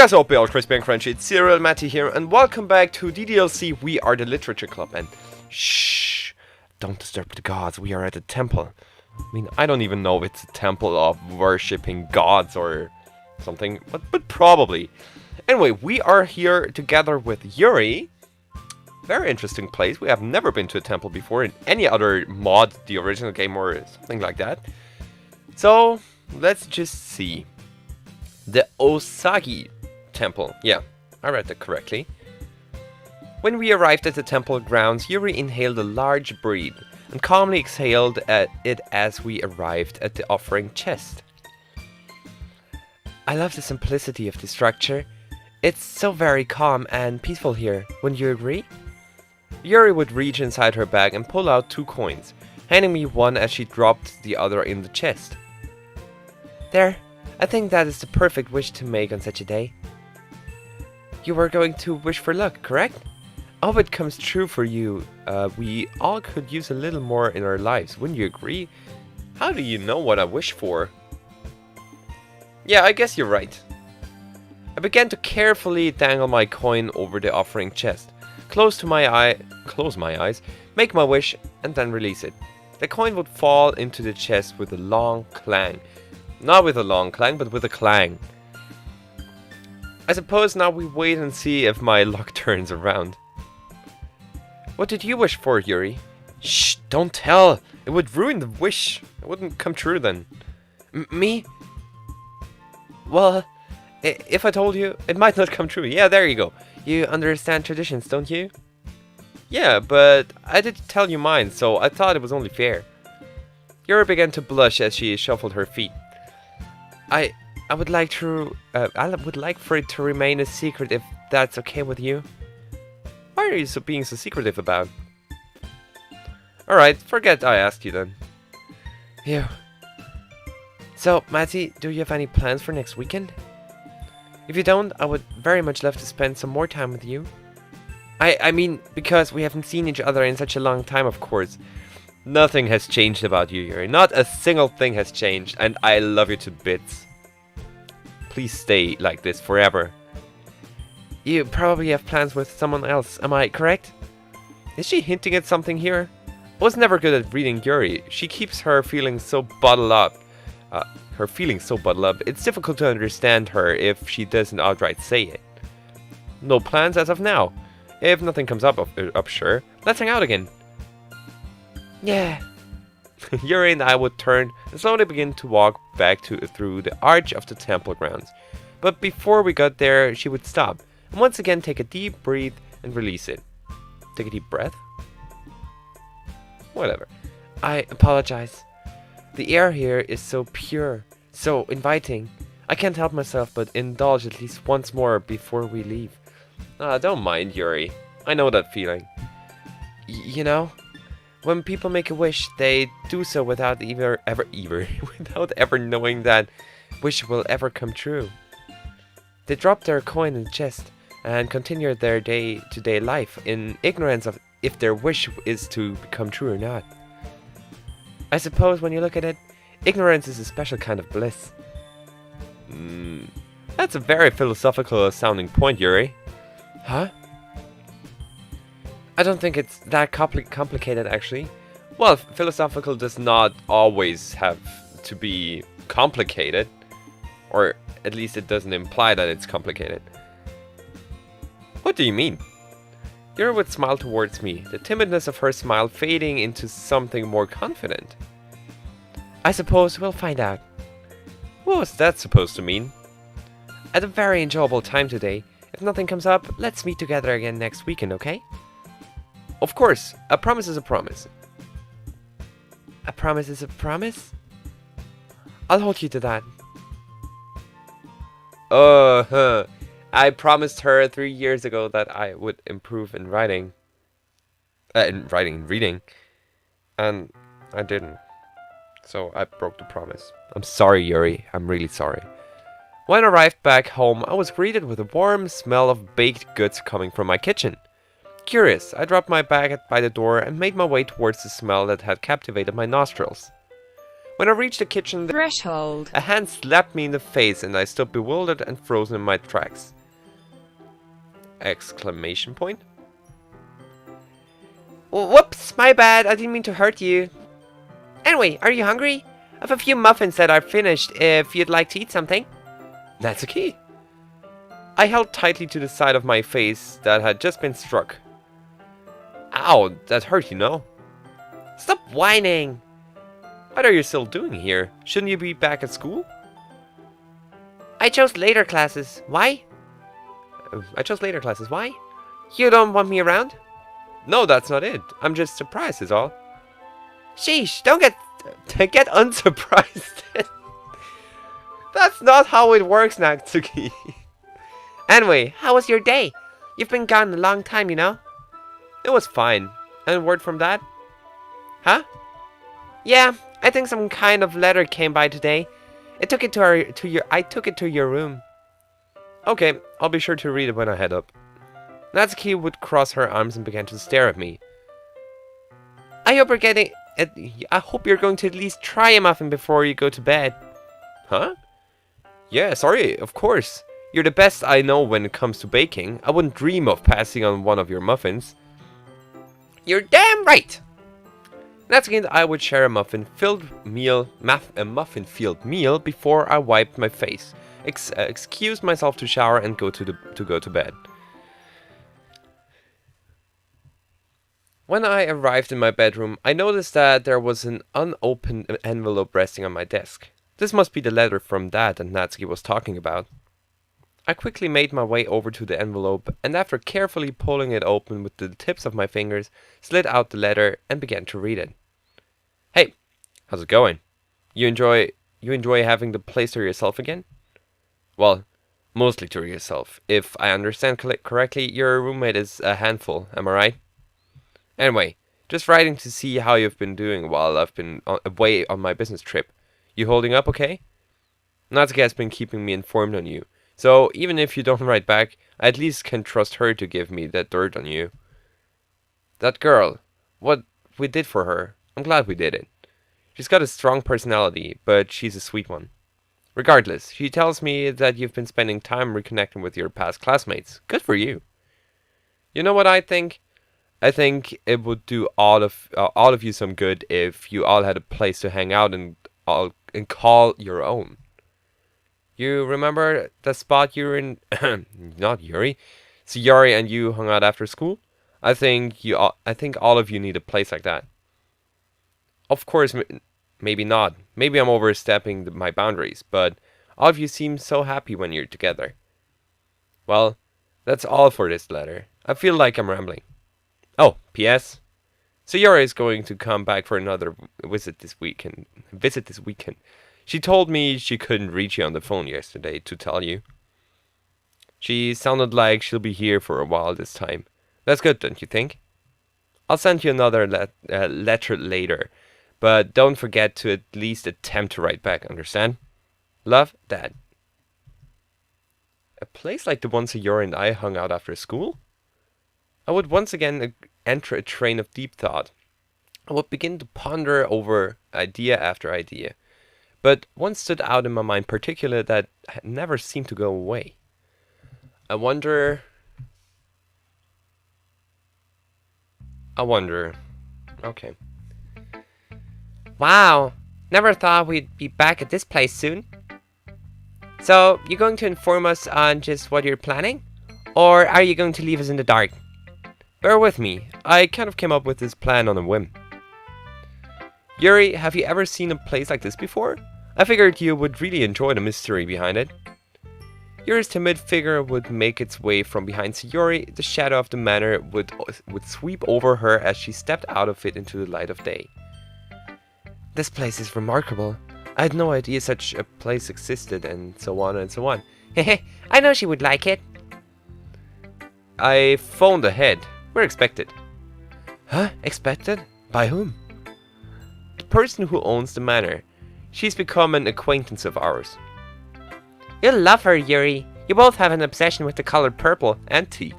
guys, hope you're all crispy and crunchy. It's CerealMaty here, and welcome back to DDLC. We are the Literature Club, and shh, don't disturb the gods. We are at a temple. I mean, I don't even know if it's a temple of worshipping gods or something, but probably. Anyway, we are here together with Yuri. Very interesting place. We have never been to a temple before in any other mod, the original game or something like that. So, let's just see. The Osagi Temple. Yeah, I read that correctly. When we arrived at the temple grounds, Yuri inhaled a large breath and calmly exhaled at it as we arrived at the offering chest. I love the simplicity of the structure. It's so very calm and peaceful here. Wouldn't you agree? Yuri would reach inside her bag and pull out 2 coins, handing me one as she dropped the other in the chest. There. I think that is the perfect wish to make on such a day. You were going to wish for luck, correct? I hope it comes true for you. We all could use a little more in our lives, wouldn't you agree? How do you know what I wish for? Yeah, I guess you're right. I began to carefully dangle my coin over the offering chest, close my eyes, make my wish, and then release it. The coin would fall into the chest with a long clang. Not with a long clang, but with a clang. I suppose now we wait and see if my luck turns around. What did you wish for, Yuri? Shh, don't tell. It would ruin the wish. It wouldn't come true then. Me? Well, if I told you, it might not come true. Yeah, there you go. You understand traditions, don't you? Yeah, but I did tell you mine, so I thought it was only fair. Yuri began to blush as she shuffled her feet. I would like for it to remain a secret if that's okay with you. Why are you being so secretive about? Alright, forget I asked you then. Phew. So, Matty, do you have any plans for next weekend? If you don't, I would very much love to spend some more time with you. I mean, because we haven't seen each other in such a long time, of course. Nothing has changed about you, Yuri. Not a single thing has changed, and I love you to bits. Please stay like this forever. You probably have plans with someone else, am I correct? Is she hinting at something here? I was never good at reading Yuri. She keeps her feelings so bottled up. It's difficult to understand her if she doesn't outright say it. No plans as of now. If nothing comes up, sure. Let's hang out again. Yeah. Yuri and I would turn and slowly begin to walk back through the arch of the temple grounds. But before we got there, she would stop and once again take a deep breath and release it. Take a deep breath? Whatever. I apologize. The air here is so pure, so inviting. I can't help myself but indulge at least once more before we leave. Don't mind, Yuri. I know that feeling. You know? When people make a wish, they do so without without ever knowing that wish will ever come true. They drop their coin in the chest and continue their day-to-day life in ignorance of if their wish is to become true or not. I suppose when you look at it, ignorance is a special kind of bliss. That's a very philosophical sounding point, Yuri. Huh? I don't think it's that complicated, actually. Well, philosophical does not always have to be complicated. Or at least it doesn't imply that it's complicated. What do you mean? Yuri would smile towards me, the timidness of her smile fading into something more confident. I suppose we'll find out. What was that supposed to mean? I had a very enjoyable time today. If nothing comes up, let's meet together again next weekend, okay? Of course, a promise is a promise. A promise is a promise? I'll hold you to that. I promised her 3 years ago that I would improve in reading. And I didn't. So I broke the promise. I'm sorry, Yuri. I'm really sorry. When I arrived back home, I was greeted with a warm smell of baked goods coming from my kitchen. Curious, I dropped my bag by the door and made my way towards the smell that had captivated my nostrils. When I reached the kitchen threshold, a hand slapped me in the face and I stood bewildered and frozen in my tracks. Exclamation point. Whoops, my bad, I didn't mean to hurt you. Anyway, are you hungry? I have a few muffins that are finished if you'd like to eat something. That's a key. I held tightly to the side of my face that had just been struck. Ow, that hurt, you know. Stop whining. What are you still doing here? Shouldn't you be back at school? I chose later classes. Why? Why? You don't want me around? No, that's not it. I'm just surprised is all. Sheesh, don't get unsurprised. That's not how it works, Natsuki. Anyway, how was your day? You've been gone a long time, you know? It was fine. Any word from Dad? Huh? Yeah, I think some kind of letter came by today. I took it to your room. Okay, I'll be sure to read it when I head up. Natsuki would cross her arms and began to stare at me. I hope you're going to at least try a muffin before you go to bed. Huh? Yeah, sorry, of course. You're the best I know when it comes to baking. I wouldn't dream of passing on one of your muffins. You're damn right! Natsuki and I would share a muffin-filled meal before I wiped my face, excused myself to shower and go to bed. When I arrived in my bedroom, I noticed that there was an unopened envelope resting on my desk. This must be the letter from Dad that Natsuki was talking about. I quickly made my way over to the envelope and after carefully pulling it open with the tips of my fingers, slid out the letter and began to read it. Hey, how's it going? You enjoy having the place to yourself again? Well, mostly to yourself. If I understand correctly, your roommate is a handful, am I right? Anyway, just writing to see how you've been doing while I've been away on my business trip. You holding up okay? Natsuki has been keeping me informed on you. So, even if you don't write back, I at least can trust her to give me that dirt on you. That girl, what we did for her, I'm glad we did it. She's got a strong personality, but she's a sweet one. Regardless, she tells me that you've been spending time reconnecting with your past classmates. Good for you. You know what I think? I think it would do all of you some good if you all had a place to hang out and call your own. You remember the spot Yuri and not Yuri, Yuri and you hung out after school? I think all of you need a place like that. Of course, maybe not. Maybe I'm overstepping my boundaries, but all of you seem so happy when you're together. Well, that's all for this letter. I feel like I'm rambling. Oh, P.S. Yuri is going to come back for another visit this weekend. She told me she couldn't reach you on the phone yesterday to tell you. She sounded like she'll be here for a while this time. That's good, don't you think? I'll send you another letter later, but don't forget to at least attempt to write back, understand? Love, Dad. A place like the one Yuri and I hung out after school? I would once again enter a train of deep thought. I would begin to ponder over idea after idea. But one stood out in my mind particularly that never seemed to go away. I wonder... Okay. Wow, never thought we'd be back at this place soon. So, you going to inform us on just what you're planning? Or are you going to leave us in the dark? Bear with me, I kind of came up with this plan on a whim. Yuri, have you ever seen a place like this before? I figured you would really enjoy the mystery behind it. Yuri's timid figure would make its way from behind Yuri. The shadow of the manor would sweep over her as she stepped out of it into the light of day. This place is remarkable. I had no idea such a place existed, and so on and so on. Hehe, I know she would like it. I phoned ahead. We're expected. Huh? Expected? By whom? The person who owns the manor. She's become an acquaintance of ours. You'll love her, Yuri. You both have an obsession with the color purple and tea.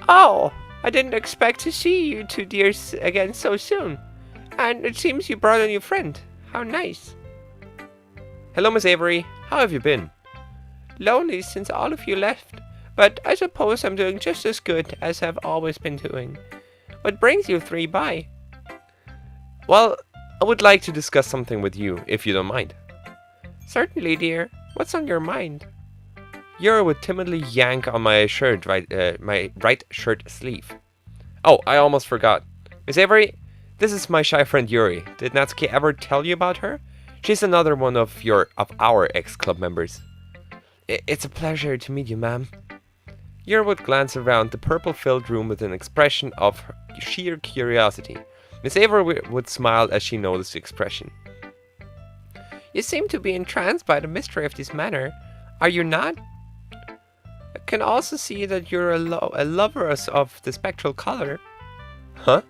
Oh, I didn't expect to see you two dears again so soon. And it seems you brought a new friend. How nice. Hello, Miss Avery. How have you been? Lonely since all of you left, but I suppose I'm doing just as good as I've always been doing. What brings you three by? Well, I would like to discuss something with you, if you don't mind. Certainly, dear. What's on your mind? Yuri would timidly yank on my shirt, my right shirt sleeve. Oh, I almost forgot. Miss Avery, this is my shy friend Yuri. Did Natsuki ever tell you about her? She's another one of our ex-club members. It's a pleasure to meet you, ma'am. Yuri would glance around the purple-filled room with an expression of sheer curiosity. Miss Avery would smile as she noticed the expression. You seem to be entranced by the mystery of this manor. Are you not? I can also see that you're a lover of the spectral color. Huh?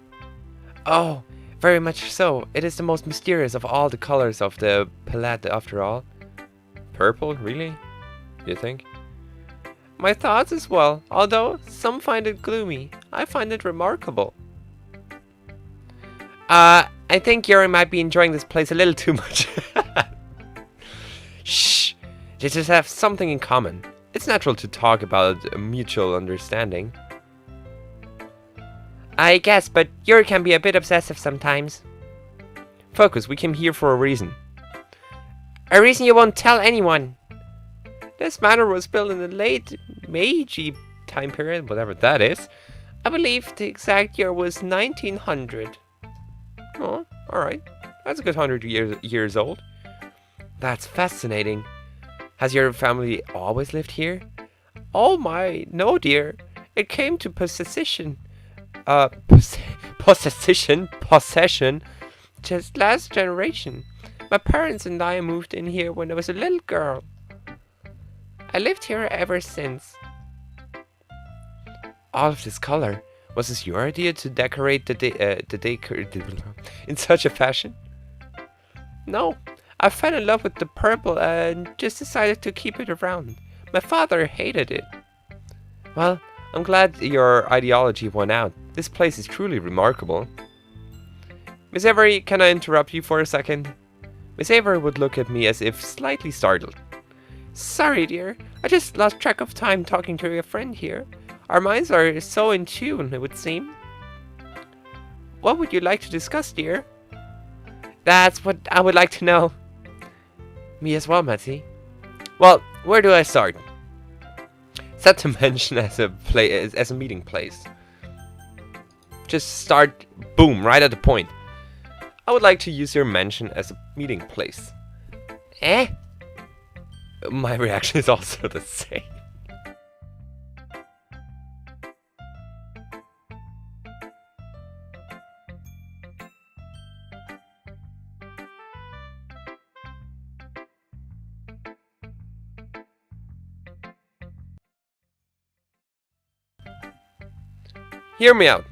Oh, very much so. It is the most mysterious of all the colors of the palette, after all. Purple, really? You think? My thoughts as well, although some find it gloomy. I find it remarkable. I think Yuri might be enjoying this place a little too much. Shh! They just have something in common. It's natural to talk about a mutual understanding. I guess, but Yuri can be a bit obsessive sometimes. Focus, we came here for a reason. A reason you won't tell anyone. This manor was built in the late Meiji time period, whatever that is. I believe the exact year was 1900. Oh, alright. That's a good 100 years old. That's fascinating. Has your family always lived here? Oh my, no dear. It came to possession, just last generation. My parents and I moved in here when I was a little girl. I lived here ever since. All of this color. Was this your idea to decorate in such a fashion? No, I fell in love with the purple and just decided to keep it around. My father hated it. Well, I'm glad your ideology won out. This place is truly remarkable. Miss Avery, can I interrupt you for a second? Miss Avery would look at me as if slightly startled. Sorry, dear. I just lost track of time talking to your friend here. Our minds are so in tune, it would seem. What would you like to discuss, dear? That's what I would like to know. Me as well, Matty. Well, where do I start? Set to mention as a meeting place. Just start, boom, right at the point. I would like to use your mention as a meeting place. Eh? My reaction is also the same. Hear me out.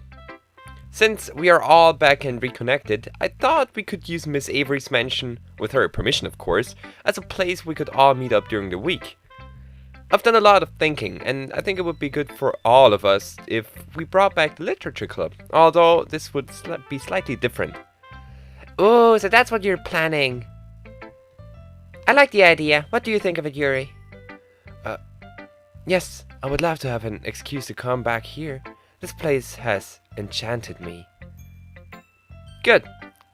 Since we are all back and reconnected, I thought we could use Miss Avery's mansion, with her permission of course, as a place we could all meet up during the week. I've done a lot of thinking, and I think it would be good for all of us if we brought back the literature club, although this would be slightly different. Oh, so that's what you're planning. I like the idea. What do you think of it, Yuri? Yes, I would love to have an excuse to come back here. This place has enchanted me. Good.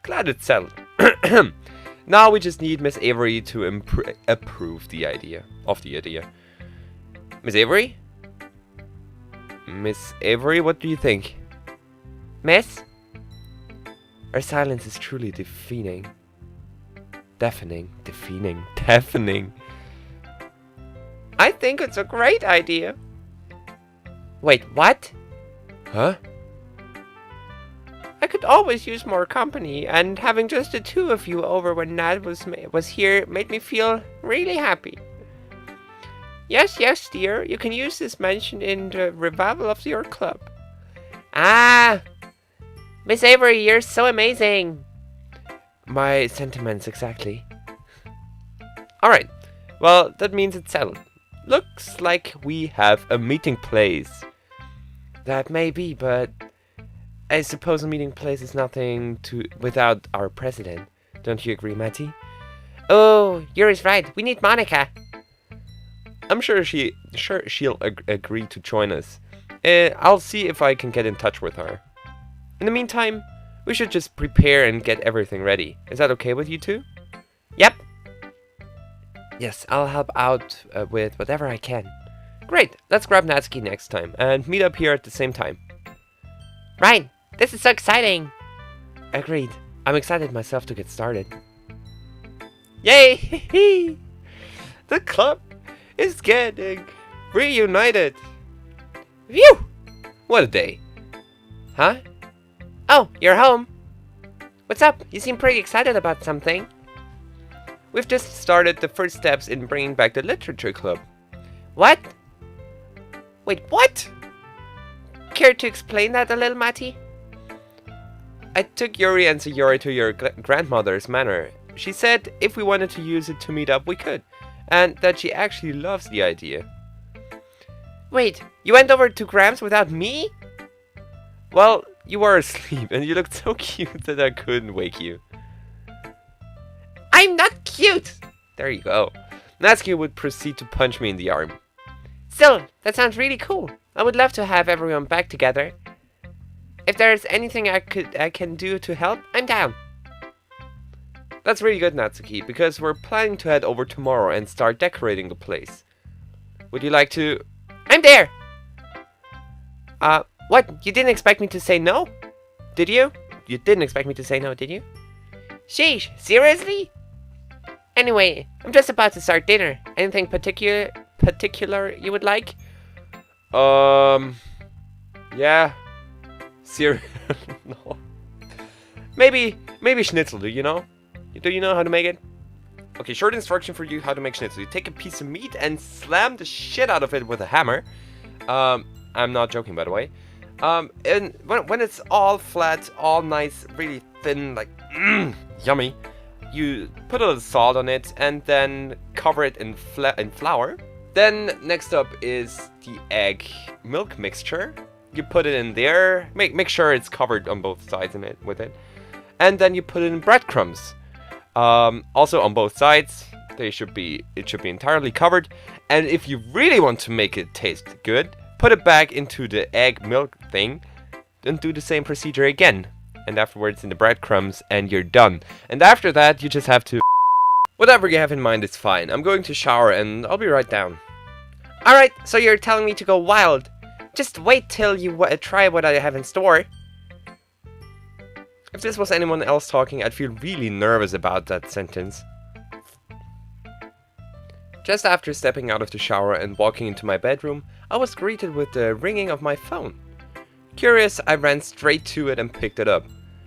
Glad it's settled. Now we just need Miss Avery to approve the idea. Miss Avery? Miss Avery, what do you think? Miss? Our silence is truly deafening. Deafening. I think it's a great idea. Wait, what? Huh? I could always use more company, and having just the two of you over when Nat was here made me feel really happy. Yes, dear, you can use this mention in the revival of your club. Ah! Miss Avery, you're so amazing! My sentiments, exactly. Alright, well, that means it's settled. Looks like we have a meeting place. That may be, but I suppose a meeting place is nothing without our president. Don't you agree, Matty? Oh, Yuri's right. We need Monica. I'm sure she'll agree to join us. I'll see if I can get in touch with her. In the meantime, we should just prepare and get everything ready. Is that okay with you two? Yep. Yes, I'll help out with whatever I can. Great, let's grab Natsuki next time and meet up here at the same time. Right, this is so exciting. Agreed. I'm excited myself to get started. Yay! The club is getting reunited. Phew! What a day. Huh? Oh, you're home. What's up? You seem pretty excited about something. We've just started the first steps in bringing back the literature club. What? Wait, what? Care to explain that a little, Matty? I took Yuri and Sayori to your grandmother's manor. She said if we wanted to use it to meet up, we could. And that she actually loves the idea. Wait, you went over to Gram's without me? Well, you were asleep and you looked so cute that I couldn't wake you. I'm not cute! There you go. Natsuki would proceed to punch me in the arm. Still, that sounds really cool. I would love to have everyone back together. If there's anything I can do to help, I'm down. That's really good, Natsuki, because we're planning to head over tomorrow and start decorating the place. Would you like to... I'm there! What? You didn't expect me to say no? Did you? You didn't expect me to say no, did you? Sheesh, seriously? Anyway, I'm just about to start dinner. Anything particular you would like? Yeah. No. Maybe schnitzel, do you know? Do you know how to make it? Okay, short instruction for you how to make schnitzel. You take a piece of meat and slam the shit out of it with a hammer. I'm not joking, by the way. And when it's all flat, all nice, really thin, like, yummy, you put a little salt on it and then cover it in flour. Then next up is the egg milk mixture. You put it in there, make sure it's covered on both sides with it. And then you put it in breadcrumbs. Also on both sides, it should be entirely covered. And if you really want to make it taste good, put it back into the egg milk thing and do the same procedure again. And afterwards in the breadcrumbs and you're done. And after that you just have to... Whatever you have in mind is fine. I'm going to shower and I'll be right down. Alright, so you're telling me to go wild. Just wait till you try what I have in store. If this was anyone else talking, I'd feel really nervous about that sentence. Just after stepping out of the shower and walking into my bedroom, I was greeted with the ringing of my phone. Curious, I ran straight to it and picked it up.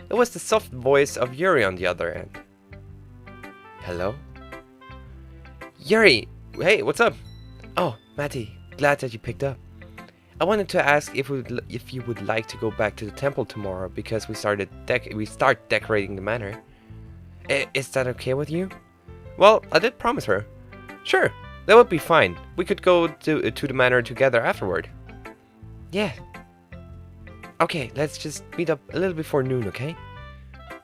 It was the soft voice of Yuri on the other end. Hello? Yuri! Hey, what's up? Oh, Matty, glad that you picked up. I wanted to ask if you would like to go back to the temple tomorrow because we start decorating the manor. Is that okay with you? Well, I did promise her. Sure, that would be fine. We could go to the manor together afterward. Yeah. Okay, let's just meet up a little before noon, okay?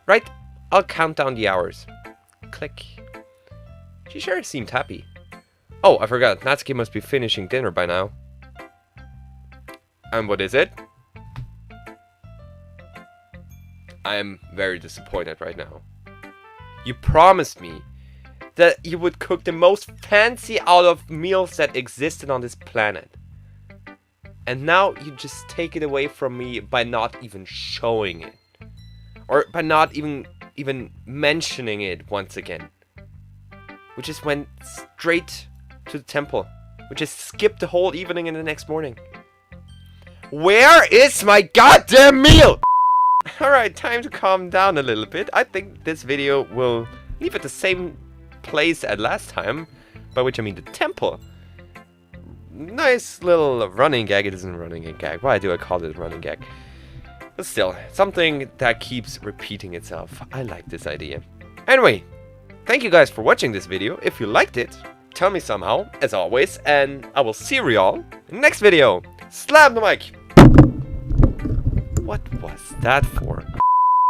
Right, I'll count down the hours. Click. She sure seemed happy. Oh, I forgot, Natsuki must be finishing dinner by now. And what is it? I'm very disappointed right now. You promised me that you would cook the most fancy out of meals that existed on this planet. And now you just take it away from me by not even showing it. Or by not even mentioning it once again. We just went straight to the temple. We just skipped the whole evening and the next morning. Where is my goddamn meal? Alright, time to calm down a little bit. I think this video will leave at the same place as last time. By which I mean the temple. Nice little running gag. It isn't a running gag. Why do I call it a running gag? But still, something that keeps repeating itself. I like this idea. Anyway, thank you guys for watching this video. If you liked it, tell me somehow, as always. And I will see you all in the next video. Slam the mic! What was that? that for?